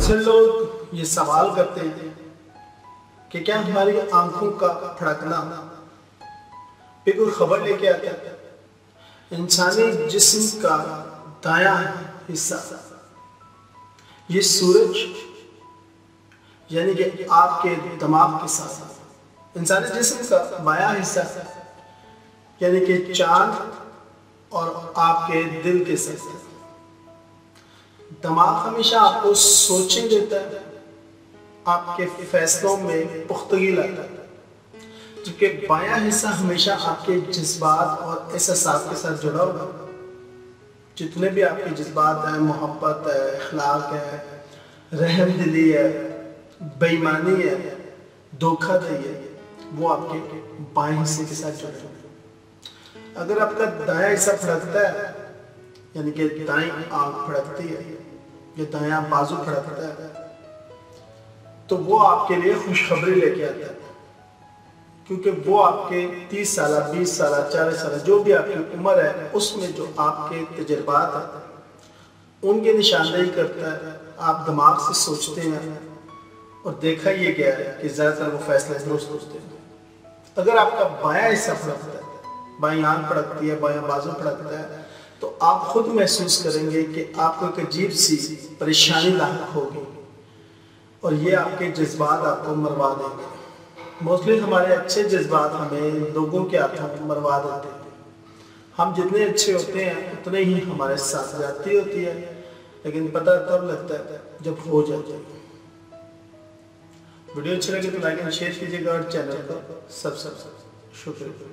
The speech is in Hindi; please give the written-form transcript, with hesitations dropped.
अक्सर लोग ये सवाल करते हैं कि क्या हमारी आंखों का फड़कना पे कोई खबर लेके आता है। इंसानी जिस्म का दायां हिस्सा ये सूरज यानी कि आपके दिमाग के साथ, इंसानी जिस्म का बायां हिस्सा यानी कि चांद और आपके दिल के साथ। दिमाग हमेशा आपको सोचने देता है, आपके फैसलों में पुख्तगी लाता है, जबकि बायां हिस्सा हमेशा आपके जज्बात और एहसास के साथ जुड़ा होगा। जितने भी आपके जज्बात हैं, मोहब्बत है, अखलाक है, रहम दिली है, बेईमानी है, धोखाधड़ी है, वो आपके बाएं हिस्से के साथ जुड़े होंगे। अगर आपका दायां हिस्सा फड़कता है यानी कि दाईं आंख फड़कती है या दायां बाजू फड़कता है तो वो आपके लिए खुशखबरी लेके आता है, क्योंकि वो आपके 30 साल, 20 साल, 40 साल जो भी आपकी उम्र है उसमें जो आपके तजुर्बात हैं उनकी निशानदेही करता है। आप दिमाग से सोचते हैं और देखा ये गया है कि ज़्यादातर वो फैसले दुरुस्त होते हैं। अगर आपका बायां हिस्सा फड़कता है, बाईं आंख फड़कती है, बायां बाजू फड़कता है, तो आप खुद महसूस करेंगे कि आपको एक अजीब सी परेशानी लायक होगी और ये आपके जज्बात आपको मरवा देंगे। मोस्टली हमारे अच्छे जज्बात हमें लोगों के हाथों मरवा देते हैं। हम जितने अच्छे होते हैं उतने ही हमारे साथ जाती होती है, लेकिन पता तब लगता है जब हो जाती है। वीडियो अच्छी लगे तो लाइक एंड शेयर कीजिएगा और चैनल को सब्सक्राइब। शुक्रिया।